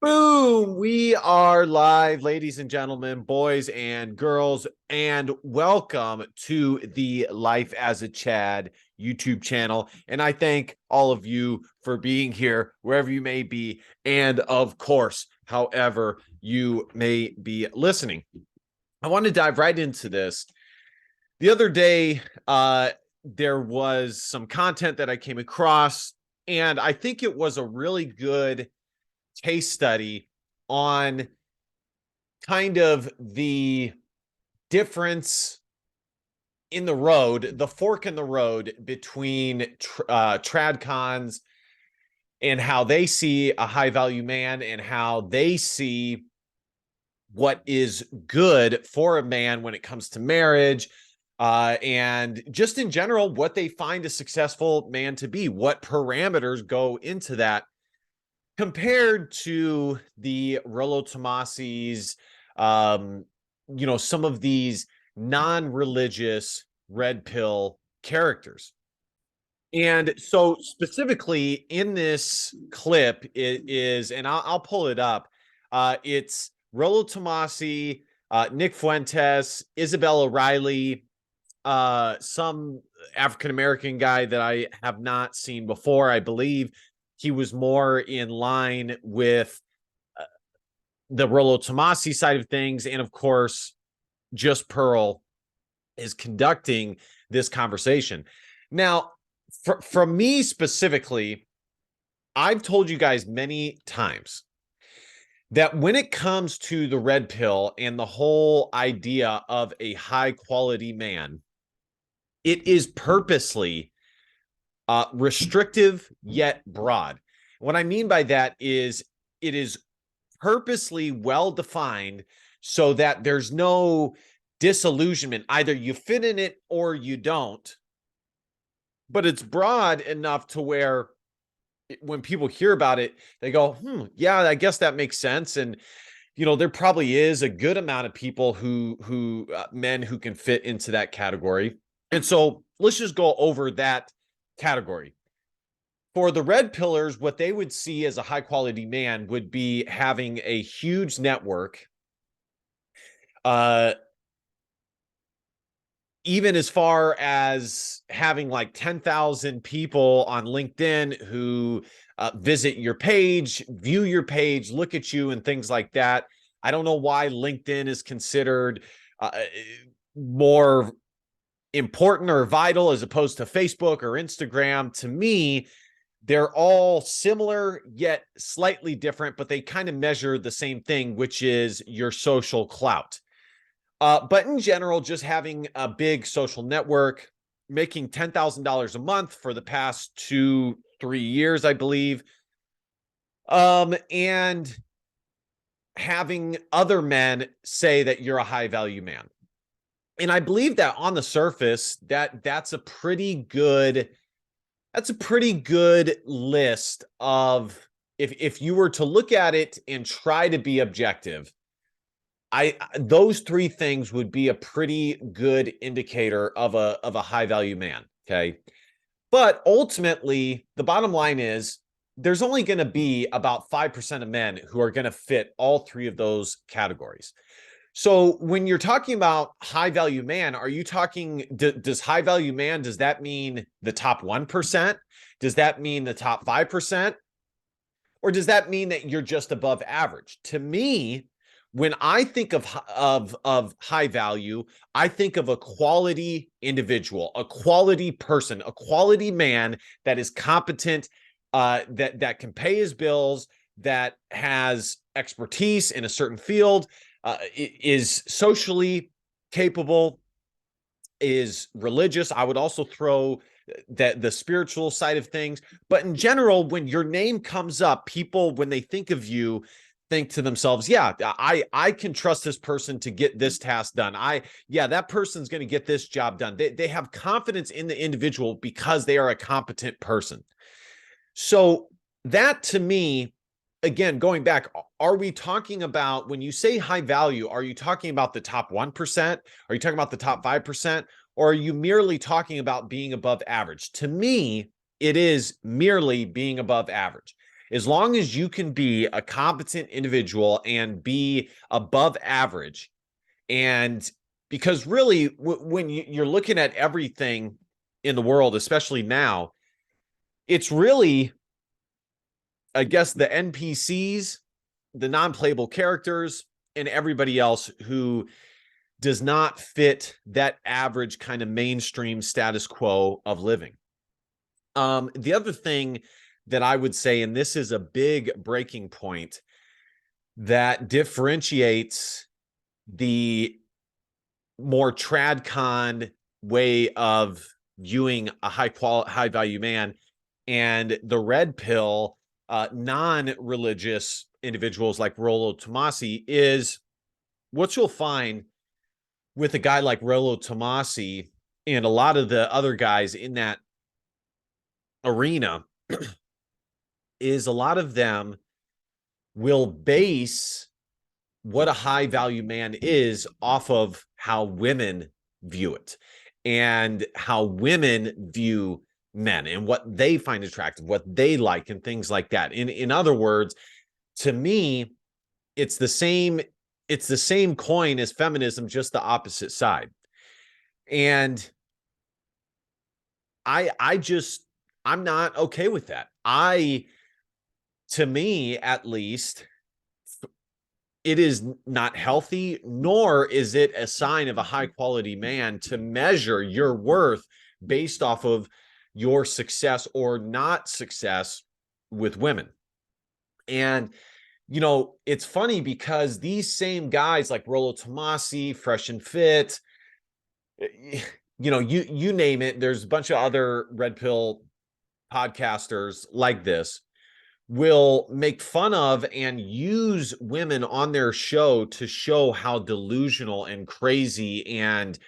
Boom! We are live, ladies and gentlemen, boys and girls, and welcome to the Life as a Chad YouTube channel. And I thank all of you for being here, wherever you may be, and of course, however you may be listening. I want to dive right into this. The other day, there was some content that I came across, and I think it was a really good case study on kind of the difference in the road, the fork in the road between Tradcons and how they see a high value man and how they see what is good for a man when it comes to marriage, and just in general, what they find a successful man to be, what parameters go into that compared to the Rollo Tomasi's, some of these non-religious red pill characters. And so specifically in this clip, it is, and I'll pull it up. It's Rollo Tomasi, Nick Fuentes, Isabel O'Reilly, some African-American guy that I have not seen before. I believe he was more in line with the Rollo Tomasi side of things. And of course, Just Pearl is conducting this conversation. Now, for me specifically, I've told you guys many times that when it comes to the red pill and the whole idea of a high quality man, it is purposely restrictive yet broad. What I mean by that is it is purposely well defined so that there's no disillusionment. Either you fit in it or you don't. But it's broad enough to where when people hear about it, they go, yeah, I guess that makes sense. And there probably is a good amount of people who men who can fit into that category. And so let's just go over that category. For the red pillars, what they would see as a high quality man would be having a huge network, even as far as having like 10,000 people on LinkedIn who visit your page, view your page, look at you, and things like that. I don't know why LinkedIn is considered more important or vital as opposed to Facebook or Instagram. To me, they're all similar yet slightly different, but they kind of measure the same thing, which is your social clout. But in general, just having a big social network, making $10,000 a month for the past 2-3 years, I believe, and having other men say that you're a high value man. And I believe that on the surface, that's a pretty good list of, if you were to look at it and try to be objective, those three things would be a pretty good indicator of a high value man. Okay. But ultimately, the bottom line is there's only going to be about 5% of men who are going to fit all three of those categories. So when you're talking about high value man, are you talking, does high value man, does that mean the top 1%? Does that mean the top 5%? Or does that mean that you're just above average? To me, when I think of high value, I think of a quality individual, a quality person, a quality man that is competent, that can pay his bills, that has expertise in a certain field, is socially capable, is religious. I would also throw that the spiritual side of things. But in general, when your name comes up, people, when they think of you, think to themselves, yeah, I can trust this person to get this task done. That person's going to get this job done. They have confidence in the individual because they are a competent person. So that, to me, again, going back, are we talking about, when you say high value, are you talking about the top 1%? Are you talking about the top 5%? Or are you merely talking about being above average? To me, it is merely being above average. As long as you can be a competent individual and be above average, and because really, when you're looking at everything in the world, especially now, it's really, I guess, the NPCs, the non-playable characters, and everybody else who does not fit that average kind of mainstream status quo of living. The other thing that I would say, and this is a big breaking point that differentiates the more Tradcon way of viewing a high value man and the red pill non-religious individuals like Rollo Tomasi, is what you'll find with a guy like Rollo Tomasi and a lot of the other guys in that arena is a lot of them will base what a high value man is off of how women view it and how women view men and what they find attractive, what they like, and things like that. In other words, to me, it's the same coin as feminism, just the opposite side. And I'm not okay with that. To me, at least, it is not healthy, nor is it a sign of a high quality man to measure your worth based off of your success or not success with women. And, you know, it's funny because these same guys like Rollo Tomasi, Fresh and Fit, you know, you name it, there's a bunch of other red pill podcasters like this, will make fun of and use women on their show to show how delusional and crazy and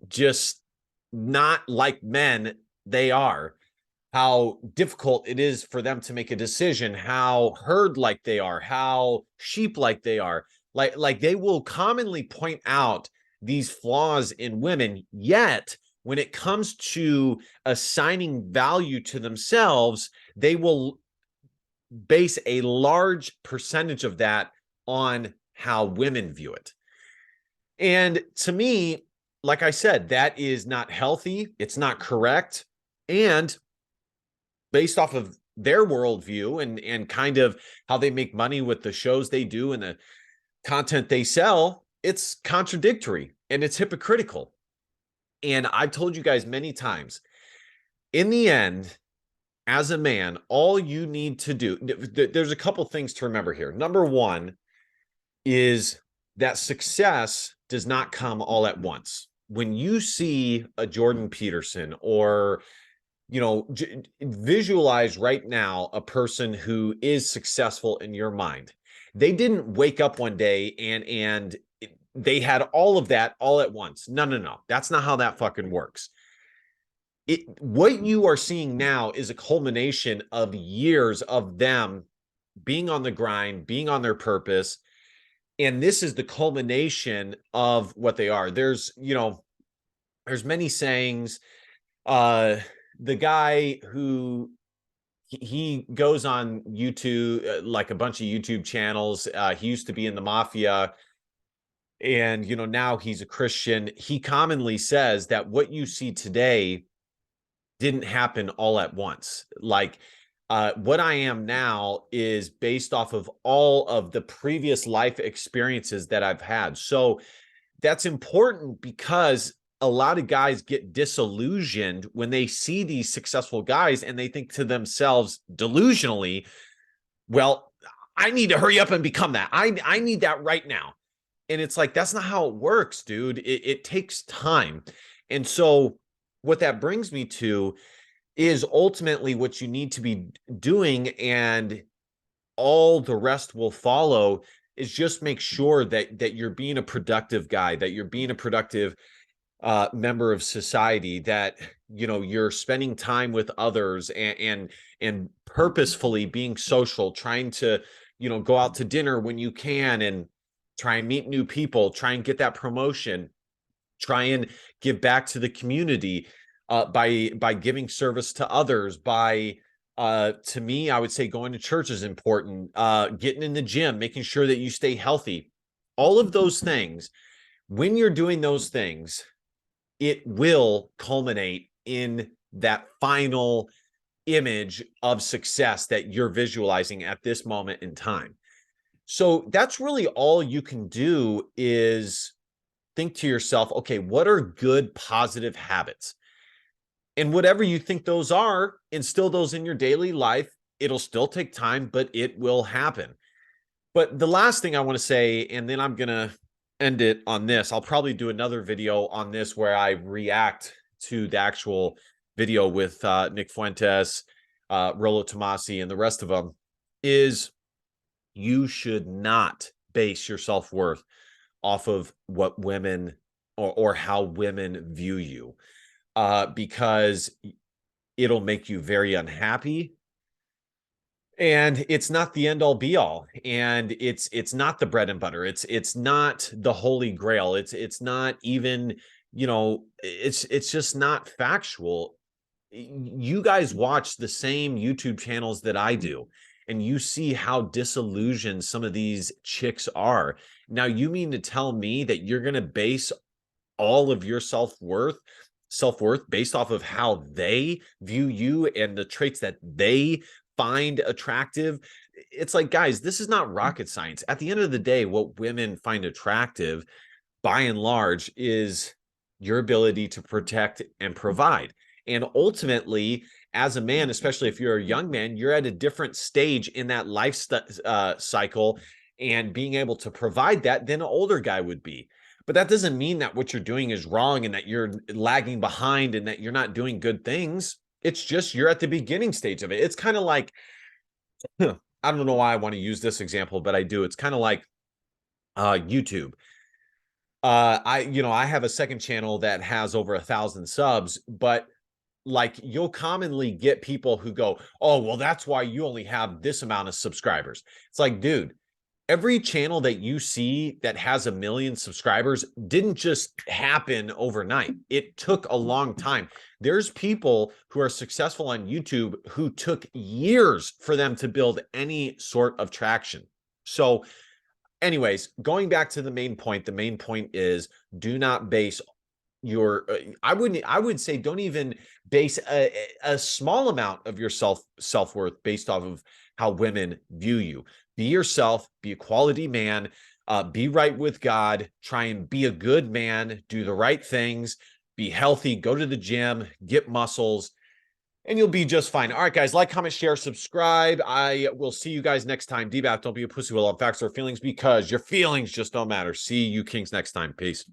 just not like men they are, how difficult it is for them to make a decision, how herd-like they are, how sheep-like they are. Like they will commonly point out these flaws in women, yet when it comes to assigning value to themselves, they will base a large percentage of that on how women view it. And to me, like I said, that is not healthy. It's not correct. And based off of their worldview and kind of how they make money with the shows they do and the content they sell, it's contradictory and it's hypocritical. And I've told you guys many times, in the end, as a man, all you need to do, there's a couple things to remember here. Number one is that success does not come all at once. When you see a Jordan Peterson, or, you know, visualize right now a person who is successful in your mind. They didn't wake up one day and they had all of that all at once. No. That's not how that fucking works. What you are seeing now is a culmination of years of them being on the grind, being on their purpose. And this is the culmination of what they are. There's many sayings. The guy who he goes on YouTube, like a bunch of YouTube channels. He used to be in the mafia. And, you know, now he's a Christian. He commonly says that what you see today didn't happen all at once. Like, what I am now is based off of all of the previous life experiences that I've had. So that's important because a lot of guys get disillusioned when they see these successful guys and they think to themselves delusionally, well, I need to hurry up and become that. I need that right now. And it's like, that's not how it works, dude. It takes time. And so what that brings me to is ultimately what you need to be doing, and all the rest will follow, is just make sure that you're being a productive guy, that you're being a productive member of society, that, you know, you're spending time with others and purposefully being social, trying to, you know, go out to dinner when you can and try and meet new people, try and get that promotion, try and give back to the community by giving service to others, by To me, I would say going to church is important. Getting in the gym, making sure that you stay healthy. All of those things, when you're doing those things, it will culminate in that final image of success that you're visualizing at this moment in time. So that's really all you can do, is think to yourself, okay, what are good positive habits? And whatever you think those are, instill those in your daily life. It'll still take time, but it will happen. But the last thing I want to say, and then I'm going to end it on this. I'll probably do another video on this where I react to the actual video with Nick Fuentes, Rollo Tomasi, and the rest of them, is you should not base your self-worth off of what women or how women view you, because it'll make you very unhappy. And it's not the end all be all, and it's not the bread and butter. It's not the holy grail. It's not even, it's just not factual. You guys watch the same YouTube channels that I do, and you see how disillusioned some of these chicks are. Now, you mean to tell me that you're going to base all of your self-worth based off of how they view you and the traits that they find attractive? It's like, guys, this is not rocket science. At the end of the day, what women find attractive, by and large, is your ability to protect and provide. And ultimately, as a man, especially if you're a young man, you're at a different stage in that life cycle and being able to provide that than an older guy would be. But that doesn't mean that what you're doing is wrong and that you're lagging behind and that you're not doing good things. It's just you're at the beginning stage of it. It's kind of like, I don't know why I want to use this example, but I do. It's kind of like YouTube. I have a second channel that has over 1,000 subs, but like, you'll commonly get people who go, oh, well, that's why you only have this amount of subscribers. It's like, dude, every channel that you see that has 1 million subscribers didn't just happen overnight. It took a long time. There's people who are successful on YouTube who took years for them to build any sort of traction. So anyways, going back to the main point is, do not base your I would say, don't even base a small amount of your self-worth based off of how women view you. Be yourself, be a quality man, be right with God, try and be a good man, do the right things, be healthy, go to the gym, get muscles, and you'll be just fine. All right, guys, like, comment, share, subscribe. I will see you guys next time. D-Bath, don't be a pussy with all facts or feelings, because your feelings just don't matter. See you kings next time. Peace.